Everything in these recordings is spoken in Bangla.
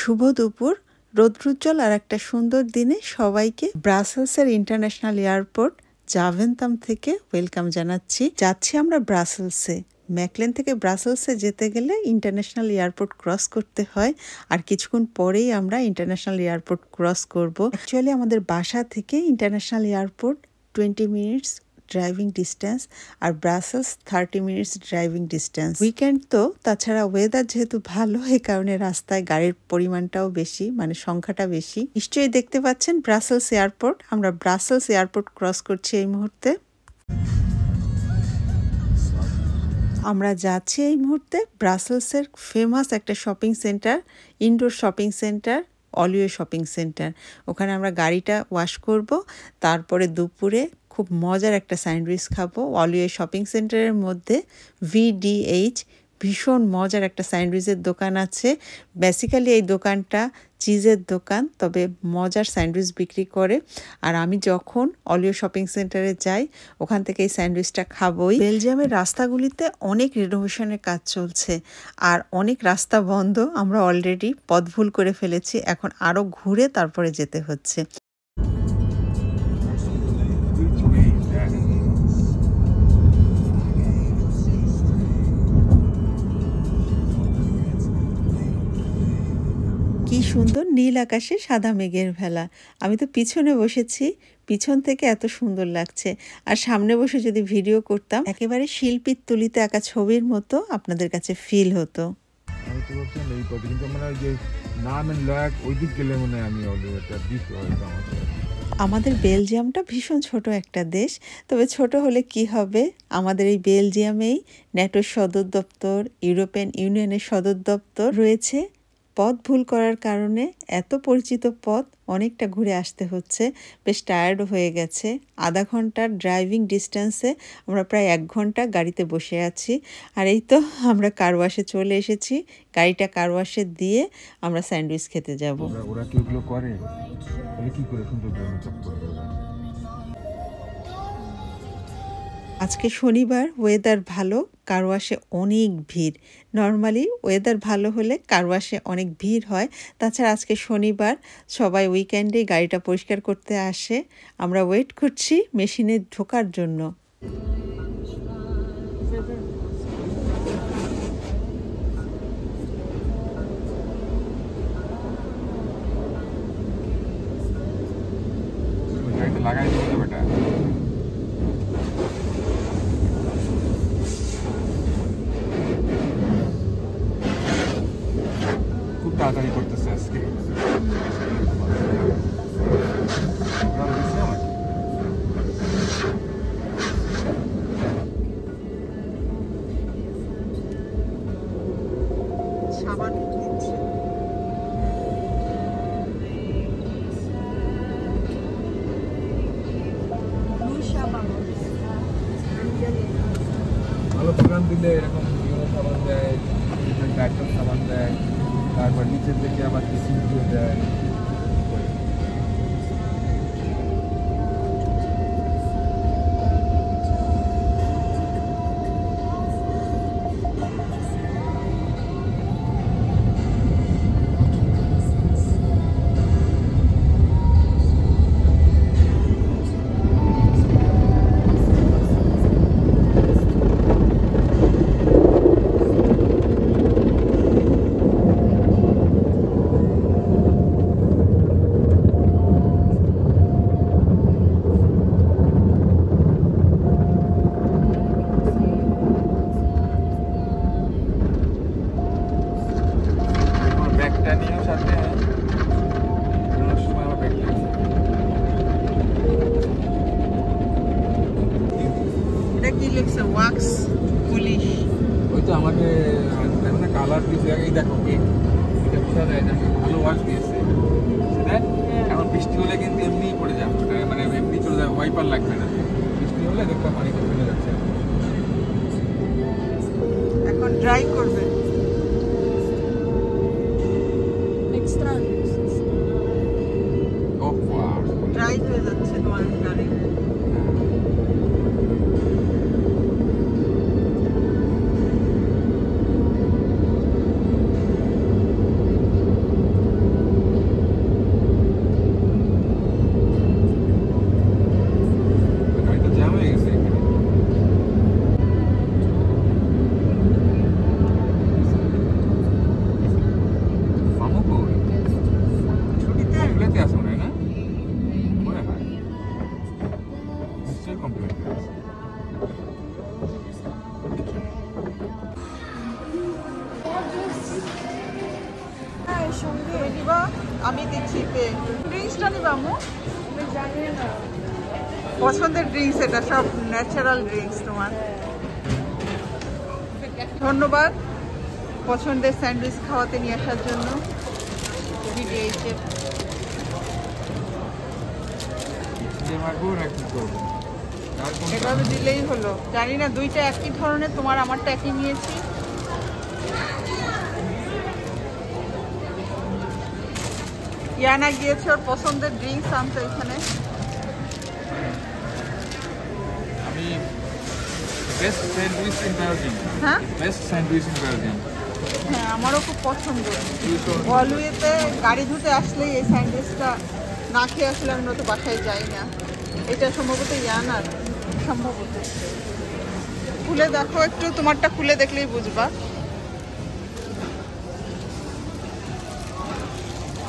শুভ দুপুর রৌদ্রোজ্জ্বল আর একটা সুন্দর দিনে সবাইকে ব্রাসেলসের ইন্টারন্যাশনাল এয়ারপোর্ট জাভেনতাম থেকে ওয়েলকাম জানাচ্ছি। যাচ্ছি আমরা ব্রাসেলসে। ম্যাকলেন থেকে ব্রাসেলসে যেতে গেলে ইন্টারন্যাশনাল এয়ারপোর্ট ক্রস করতে হয়, আর কিছুক্ষণ পরেই আমরা ইন্টারন্যাশনাল এয়ারপোর্ট ক্রস করব। অ্যাকচুয়ালি আমাদের বাসা থেকে international airport 20 minutes driving distance, আর Brussels 30 minutes driving distance. Weekend তো, তাছাড়া ওয়েদার যেহেতু ভালো, এই কারণে রাস্তায় গাড়ির পরিমাণটাও বেশি, মানে সংখ্যাটা বেশি। নিশ্চয়ই দেখতে পাচ্ছেন ব্রাসেলস এয়ারপোর্ট। আমরা ব্রাসেলস এয়ারপোর্ট ক্রস করছি এই মুহূর্তে। আমরা যাচ্ছি এই মুহূর্তে ব্রাসেলসের ফেমাস একটা shopping centre, indoor shopping centre, Woluwe shopping centre. ওখানে আমরা গাড়িটা ওয়াশ করব, তারপরে দুপুরে খুব মজার একটা স্যান্ডউইচ খাবো। অলিও শপিং সেন্টারের মধ্যে VDH ভীষণ মজার একটা স্যান্ডউইচের দোকান আছে। বেসিক্যালি এই দোকানটা চিজের দোকান, তবে মজার স্যান্ডউইচ বিক্রি করে। আর আমি যখন অলিও শপিং সেন্টারে যাই, ওখান থেকে এই স্যান্ডউইচটা খাবোই। বেলজিয়ামের রাস্তাগুলিতে অনেক রিনোভেশনের কাজ চলছে, আর অনেক রাস্তা বন্ধ। আমরা অলরেডি পথ ভুল করে ফেলেছি, এখন আরও ঘুরে তারপরে যেতে হচ্ছে। কি সুন্দর নীল আকাশে সাদা মেঘের ভেলা। আমি তো পিছনে বসেছি, পিছন থেকে এত সুন্দর লাগছে। আর সামনে বসে যদি ভিডিও করতাম, একেবারে শিল্পীর তুলিতে আঁকা ছবির মতো আপনাদের কাছে ফিল হতো। আমাদের বেলজিয়ামটা ভীষণ ছোট একটা দেশ, তবে ছোট হলে কি হবে, আমাদের এই বেলজিয়ামেই ন্যাটোর সদর দপ্তর, ইউরোপিয়ান ইউনিয়নের সদর দপ্তর রয়েছে। পথ ভুল করার কারণে এত পরিচিত পথ অনেকটা ঘুরে আসতে হচ্ছে, বেশ টায়ার্ড হয়ে গেছে। আধা ঘন্টার ড্রাইভিং ডিস্টেন্সে আমরা প্রায় 1 ঘন্টা গাড়িতে বসে আছি। আর এই তো আমরা কার ওয়াশে চলে এসেছি। গাড়িটা কার ওয়াশে দিয়ে আমরা স্যান্ডউইচ খেতে যাব। ওরা কি ওগুলো করে? তাহলে কি করে সুন্দর করে মেকআপ করবে? আজকে শনিবার, ওয়েদার ভালো, কার ওয়াশে অনেক ভিড়। নর্মালি ওয়েদার ভালো হলে কার ওয়াশে অনেক ভিড় হয়। তাছাড়া আজকে শনিবার, সবাই উইকেন্ডে গাড়িটা পরিষ্কার করতে আসে। আমরা ওয়েট করছি মেশিনে ঢোকার জন্য। লাগাই দিতে বেটা, খুব তাড়াতাড়ি করতেছে আজকে। ভালো দোকান দিলে এরকম সাবান দেয়, ডাক্তার সাবান দেয়, তারপর নিচের থেকে আবার কিছু দেয়। ওই তো আমাকে কালার দিয়েছে, এই দেখো এটা বোঝা যায় না, ভালো ওয়াশ দিয়েছে। এখন বৃষ্টি হলে কিন্তু এমনিই পড়ে যাবে, মানে এমনি চলে যাবে, ওয়াইপার লাগবে না। বৃষ্টি হলে দেখতে পানিতে চলে যাচ্ছে। এখন ড্রাই করবে। ড্রাই হয়ে যাচ্ছে তোমার গাড়ি। সঙ্গে তুমি নিবা, আমি দিচ্ছি পে। ড্রিঙ্কসটা নিবা আম্মু? আমি জানি না। পছন্দের ড্রিঙ্কস, এটা সব ন্যাচারাল ড্রিঙ্কস তোমার। ধন্যবাদ পছন্দের স্যান্ডউইচ খাওয়াতে নিয়ে আসার জন্য। এভাবে দিলেই হলো। জানি না, দুইটা একই ধরনের, তোমার আমারটা একই নিয়েছি। ইয়ানা গিয়েছে ওর পছন্দের ড্রিঙ্কস আনতে এখানে। আমি বেস্ট স্যান্ডউইচ ইন বেলজিয়াম। হ্যাঁ বেস্ট স্যান্ডউইচ ইন বেলজিয়াম। হ্যাঁ, আমারও খুব পছন্দ। অলওয়েতে গাড়ি ধুতে আসলেই এই স্যান্ডউইচটা না খেয়ে আসলে আমি নয়তো বাসায় যাই না। এটা সম্ভবত ইয়ানার, সম্ভবত। খুলে দেখো একটু, তোমারটা খুলে দেখলেই বুঝবা।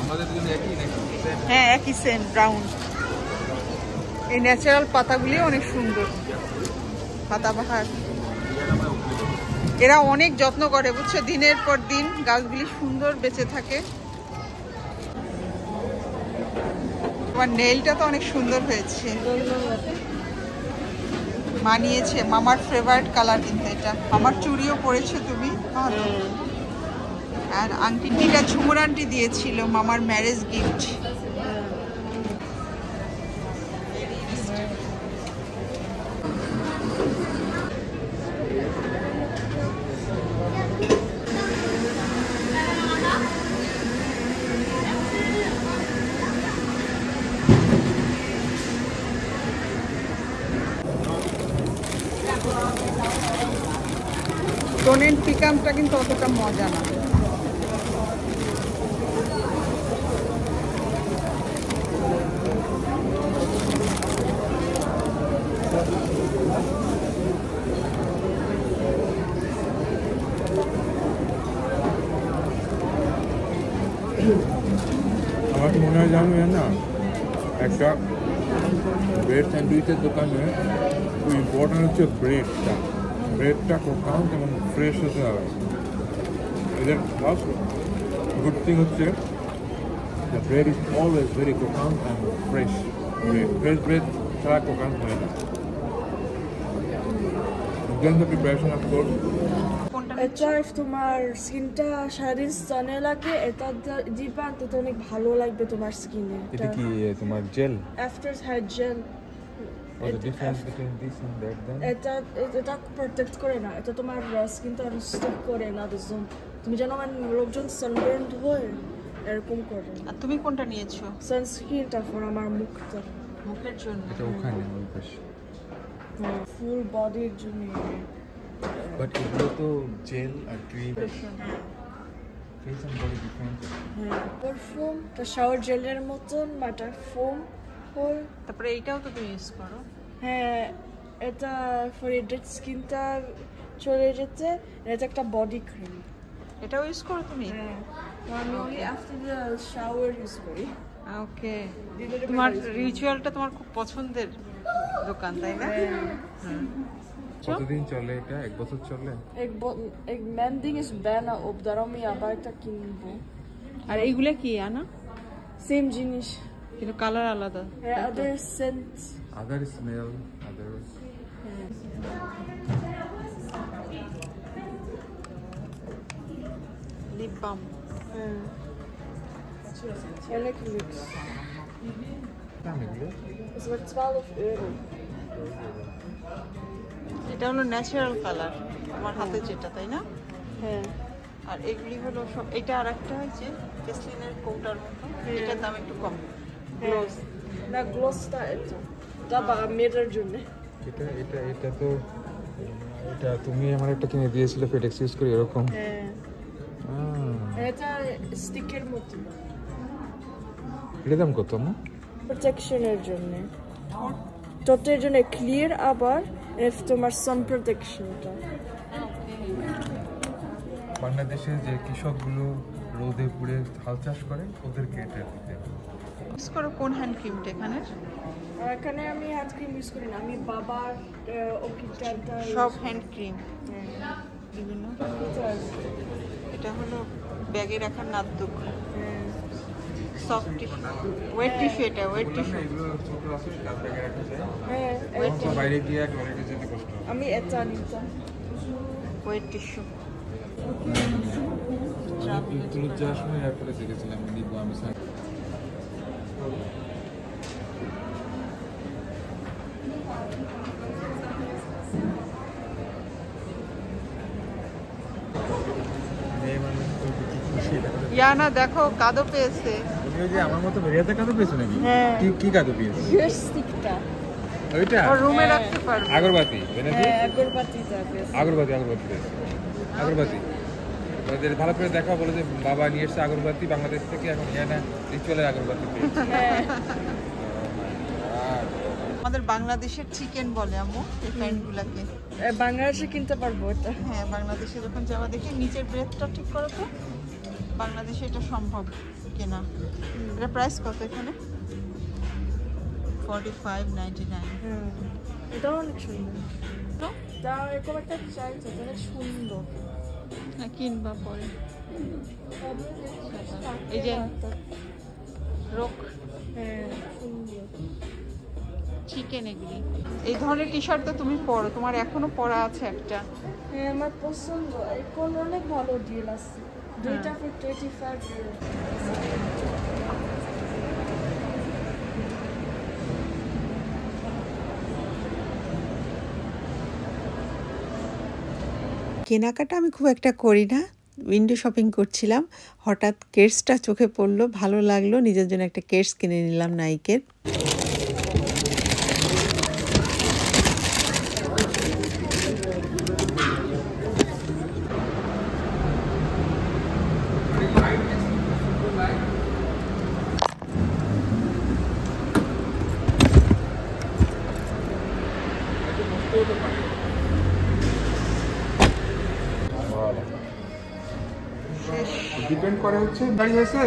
আমাদের জন্য একই নাকি? হ্যাঁ, একই সেম, ব্রাউন। এই ন্যাচারাল পাতাগুলি অনেক সুন্দর, পাতাবাহার। এরা অনেক যত্ন করে, বুঝছো, দিনের পর দিন গাছগুলি সুন্দর বেঁচে থাকে। তোমার নেইলটা তো অনেক সুন্দর হয়েছে, মানিয়েছে। মামার ফেভারিট কালার কিন্তু এটা। আমার চুড়িও পরেছো তুমি, ভালো। আর আংটিটা ঝুমুর আন্টি দিয়েছিল, মামার ম্যারেজ গিফট। টোনেন পিকামটা কিন্তু অতটা মজা না। আমার মনে হয় জানবে না, একটা ব্রেড স্যান্ডউইচের দোকানে খুব ইম্পর্টেন্ট হচ্ছে ব্রেডটা। ব্রেডটা কোথাও যেমন ফ্রেশ হতে হবে। এদের ফার্স্ট গুড থিং হচ্ছে the bread is always very coconut and fresh bread. Fresh bread ছাড়া কোকাউন্ট হয় না। Then the preparation of course. এটা তোমার স্কিনটা সারাদিন সানে লাগে, এটা দিবা তো অনেক ভালো লাগবে তোমার স্কিনে। এটা কি তোমার gel? After hair gel. What's the difference between this and that then? এটা প্রোটেক্ট করে না, এটা তোমার স্কিনটা স্টক করে না। তুমি জানো মানে লোকজন সানবার্ন হয় এরকম করে। আর তুমি কোনটা নিয়েছো? সানস্ক্রিনটা ফর আমার মুখটা, মুখের জন্য। এটা ওখানে ওই পাশে। ফুল বডির জন্য। বাট এগুলো তো জেল আর cream. Face and body different. হ্যাঁ, পারফিউম তো শাওয়ার জেলের মতন মাটা ফোম হয়। তারপরে এইটাও তো তুমি ইউজ করো। হ্যাঁ, এটা ফর ডেড স্কিনটা চলে যেতে। এটা একটা বডি ক্রিম। এটাও ইউজ করো তুমি? হ্যাঁ, আমি only after the shower use করি। ওকে, তোমার রিচুয়ালটা তোমার খুব পছন্দের দোকান, তাই না? কতদিন চলে এটা? এক বছর চলে? এক mijn ding is bijna op, daarom ik abar একটা কিনবো। আর এইগুলা কি আনা? সেম জিনিস কিন্তু কালার আলাদা। হ্যাঁ, other scent, other smell, other lip balm. অনেক লুক্স। দাম এগুলো? Es war 12 euro। এটা হলো ন্যাচারাল কালার আমার হাতে যেটা, তাই না? হ্যাঁ, আর এগুলি হলো সব। এটা আর একটা হচ্ছে ভেসলিনের কৌটার মতো, এটার দাম একটু কম। গ্লোস না গ্লোসটা এটা দাবা মেয়েদের জন্য। এটা এটা এটা তো এটা তুমি আমার একটা কিনে দিয়েছিলে ফেডেক্স ইউজ করি এরকম। হ্যাঁ, এটা স্টিকের মতো। এর দাম কত? প্রোটেকশনের জন্য, ত্বকের জন্য ক্লিয়ার, আবার তোমার সান প্রোটেকশনটা। বাংলাদেশে যে কৃষকগুলো রোদে পুড়ে হাল চাষ করে ওদেরকে এটা দিতে। ইউজ করো কোন হ্যান্ড ক্রিমটা এখানে? এখানে আমি হ্যান্ড ক্রিম ইউজ করি না, আমি বাবার ওকিটাটা সব হ্যান্ড ক্রিম বিভিন্ন। হ্যাঁ, এটা হলো ব্যাগে রাখার নাতদুক। হ্যাঁ, সফট টিস্যু, ওয়েট টিস্যু, এটা ওয়েট টিস্যু। এগুলো ছোট আছে কাজ ব্যাগে রাখা যায়। হ্যাঁ এখন তো বাইরে গিয়ে টয়লেটে যেতে কষ্ট হয়। আমি এটা নিতাম। Wait tissue. তুলে যাওয়ার সময় এয়ারপোর্টে দেখেছিলাম নিবো আমি স্যার। ইয়ানা দেখো কাদো পেয়েছে। ওই যে আমার মতো বেরিয়াতে কাদো পেয়েছো নাকি? হ্যাঁ। কি কাদো পেয়েছো? হেয়ার স্টিকটা। ওইটা ও রুমে হ্যাঁ। রাখতে পারবে। আগরবাতি বেনাতি হ্যাঁ আগরবাতিটা পেয়েছি। আগরবাতি পেয়েছে। আগরবাতি ওদের ভালো করে দেখা বলে যে বাবা নিয়ে এসছে আগরবাতি বাংলাদেশ থেকে, এখন ইয়ানা রিচুয়ালের আগরবাতি পেয়েছে। হ্যাঁ আমাদের বাংলাদেশের চিকেন বলে আম্মু এই প্যান্টগুলোকে। বাংলাদেশে কিনতে পারবো এটা। হ্যাঁ বাংলাদেশে যখন যাওয়া দেখি নিচের ব্রেথটা ঠিক করো তো, বাংলাদেশে এটা সম্ভব কেনা। এটা প্রাইস কত এখানে? 45.99। এটাও অনেক সুন্দর। তা এরকম একটা চাইছে অনেক সুন্দর। হ্যাঁ কিনবা পরে। এই যে রোক হ্যাঁ সুন্দর। চিকেন এগুলি। এই ধরনের টি শার্ট তো তুমি পরো, তোমার এখনো পরা আছে একটা। হ্যাঁ আমার পছন্দ। এখন অনেক ভালো ডিল আছে, দুইটা ফর 35 ইউরো। কেনাকাটা আমি খুব একটা করি না, উইন্ডো শপিং করছিলাম, হঠাৎ কেটসটা চোখে পড়লো, ভালো লাগলো, নিজের জন্য একটা কেটস কিনে নিলাম নাইকের। ডিপেন্ড করে হচ্ছে গাড়ি হয়েছে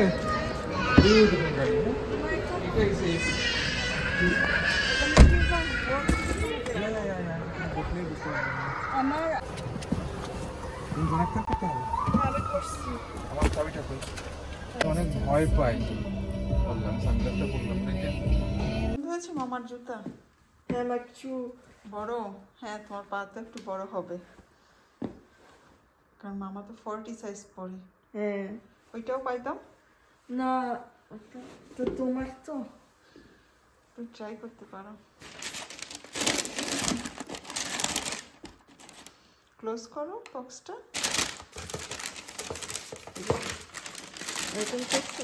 আমার আমার চাবিটা অনেক ভয় পাই বললাম সানগ্লাসটা বললাম হয়েছে মামার জুতা হ্যাঁ একটু বড়। হ্যাঁ তোমার পা তো একটু বড় হবে, কারণ মামা তো 40 সাইজ পরে। হ্যাঁ ওইটাও পাইতাম না, তো তোমার তো তুমি ট্রাই করতে পারো। ক্লোজ করো বক্সটা। এরকম করছো।